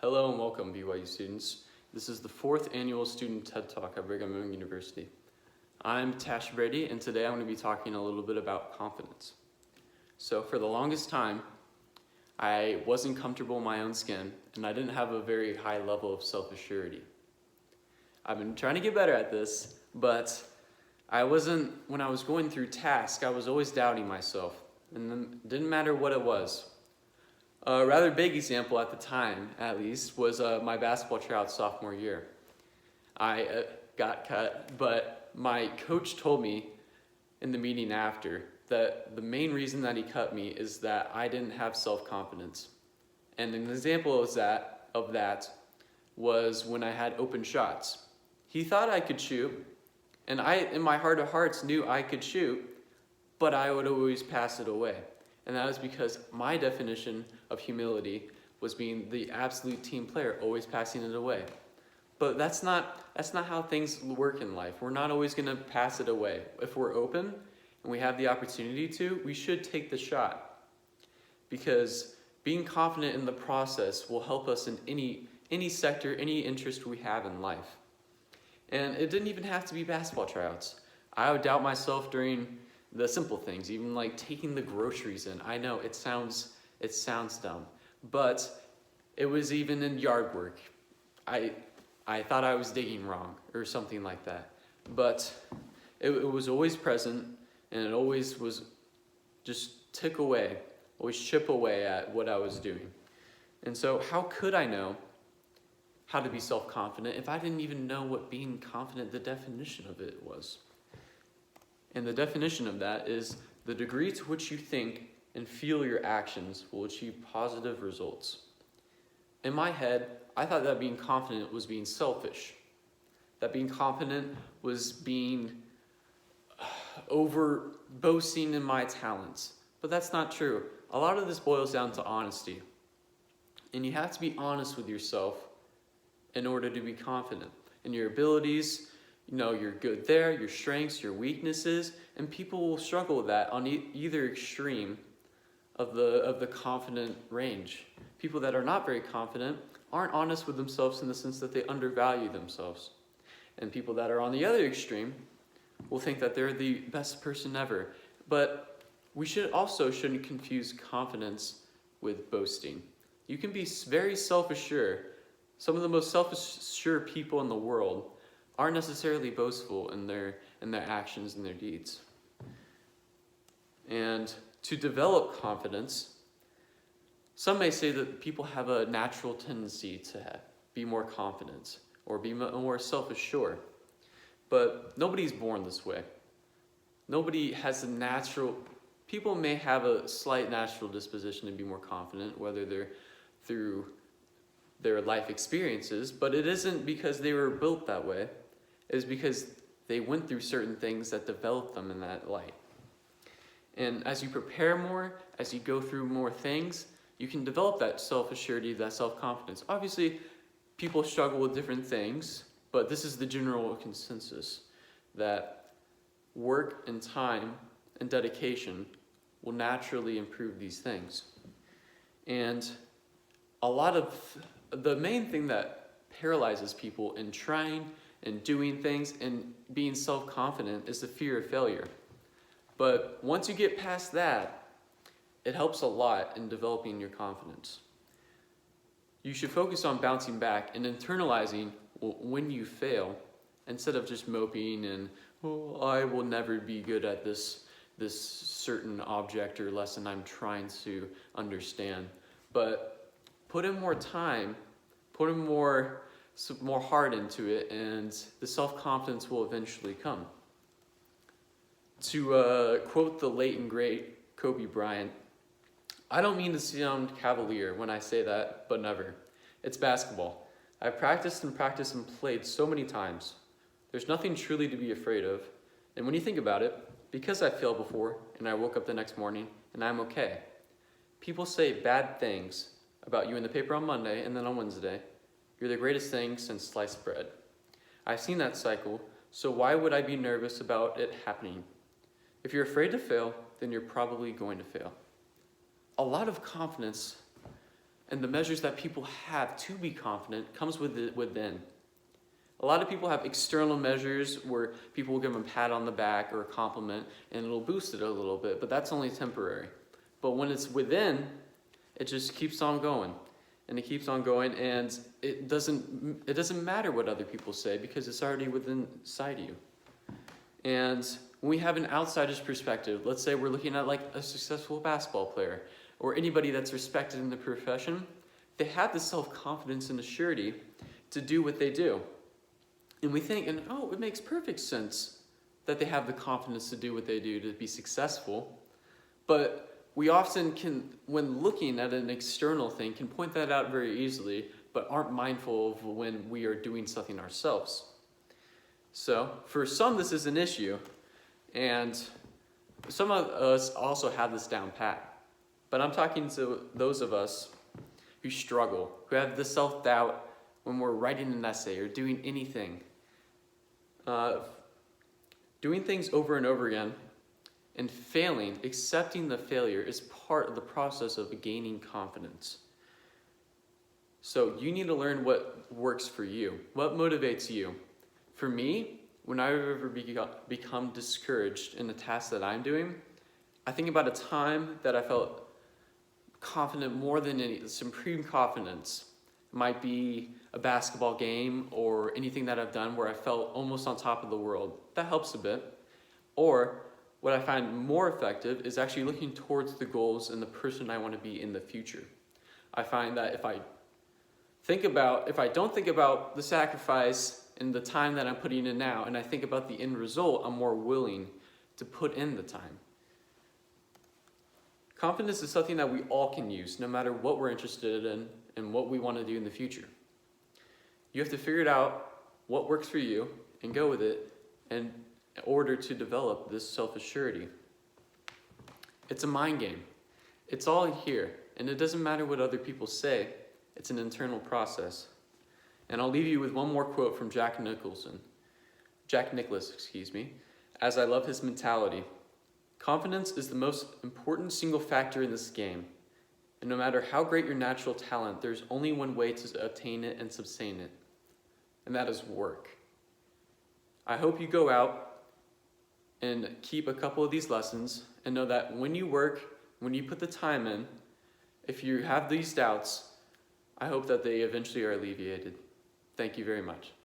Hello and welcome, BYU students. This is the 4th annual Student TED Talk at Brigham Young University. I'm Tash Brady, and today I'm going to be talking a little bit about confidence. So for the longest time, I wasn't comfortable in my own skin, and I didn't have a very high level of self-assurity. I've been trying to get better at this, but when I was going through tasks, I was always doubting myself, and it didn't matter what it was. A rather big example at the time, at least, was my basketball tryout sophomore year. I got cut, but my coach told me in the meeting after that the main reason that he cut me is that I didn't have self-confidence. And an example of that was when I had open shots. He thought I could shoot, and I, in my heart of hearts, knew I could shoot, but I would always pass it away. And that was because my definition of humility was being the absolute team player, always passing it away. But that's not how things work in life. We're not always going to pass it away. If we're open and we have the opportunity to, we should take the shot. Because being confident in the process will help us in any sector, any interest we have in life. And it didn't even have to be basketball tryouts. I would doubt myself during the simple things, even like taking the groceries in. I know it sounds dumb, but it was even in yard work. I thought I was digging wrong or something like that, but it was always present, and it always was just chip away at what I was doing. And so how could I know how to be self-confident if I didn't even know what being confident, the definition of it was? And the definition of that is the degree to which you think and feel your actions will achieve positive results. In my head, I thought that being confident was being selfish. That being confident was being over boasting in my talents. But that's not true. A lot of this boils down to honesty. And you have to be honest with yourself in order to be confident in your abilities. You know, you're good there, your strengths, your weaknesses, and people will struggle with that on either extreme of the confident range. People that are not very confident aren't honest with themselves in the sense that they undervalue themselves. And people that are on the other extreme will think that they're the best person ever. But we shouldn't confuse confidence with boasting. You can be very self-assured. Some of the most self-assured people in the world aren't necessarily boastful in their actions and their deeds. And to develop confidence, some may say that people have a natural tendency to be more confident or be more self-assured. But nobody's born this way. Nobody has people may have a slight natural disposition to be more confident, whether they're through their life experiences, but it isn't because they were built that way. Is because they went through certain things that developed them in that light. And as you prepare more, as you go through more things, you can develop that self-assurity, that self-confidence. Obviously, people struggle with different things, but this is the general consensus that work and time and dedication will naturally improve these things. And the main thing that paralyzes people in trying and doing things and being self-confident is the fear of failure. But once you get past that, it helps a lot in developing your confidence. You should focus on bouncing back and internalizing when you fail instead of just moping and, I will never be good at this certain object or lesson I'm trying to understand. But put in more time, put in more heart into it, and the self-confidence will eventually come. To quote the late and great Kobe Bryant, I don't mean to sound cavalier when I say that, but never. It's basketball. I've practiced and played so many times. There's nothing truly to be afraid of. And when you think about it, because I failed before and I woke up the next morning and I'm okay. People say bad things about you in the paper on Monday and then on Wednesday, you're the greatest thing since sliced bread. I've seen that cycle, so why would I be nervous about it happening? If you're afraid to fail, then you're probably going to fail. A lot of confidence and the measures that people have to be confident comes within. A lot of people have external measures where people will give them a pat on the back or a compliment and it'll boost it a little bit, but that's only temporary. But when it's within, it just keeps on going. And it keeps on going, and it doesn't matter what other people say because it's already within inside you. And when we have an outsider's perspective, let's say we're looking at like a successful basketball player or anybody that's respected in the profession, they have the self-confidence and the surety to do what they do. And we think, it makes perfect sense that they have the confidence to do what they do to be successful. But we often can, when looking at an external thing, can point that out very easily, but aren't mindful of when we are doing something ourselves. So for some, this is an issue, and some of us also have this down pat. But I'm talking to those of us who struggle, who have the self-doubt when we're writing an essay or doing anything. Doing things over and over again and failing, accepting the failure is part of the process of gaining confidence. So you need to learn what works for you, what motivates you. For me, when I've ever become discouraged in the task that I'm doing, I think about a time that I felt confident more than any, supreme confidence. It might be a basketball game or anything that I've done where I felt almost on top of the world. That helps a bit. Or what I find more effective is actually looking towards the goals and the person I want to be in the future. I find that if I don't think about the sacrifice and the time that I'm putting in now, and I think about the end result, I'm more willing to put in the time. Confidence is something that we all can use, no matter what we're interested in and what we want to do in the future. You have to figure out what works for you and go with it in order to develop this self-assurity. It's a mind game. It's all here, and it doesn't matter what other people say. It's an internal process. And I'll leave you with one more quote from Jack Nicklaus, as I love his mentality. Confidence is the most important single factor in this game. And no matter how great your natural talent, there's only one way to attain it and sustain it. And that is work. I hope you go out and keep a couple of these lessons and know that when you work, when you put the time in, if you have these doubts, I hope that they eventually are alleviated. Thank you very much.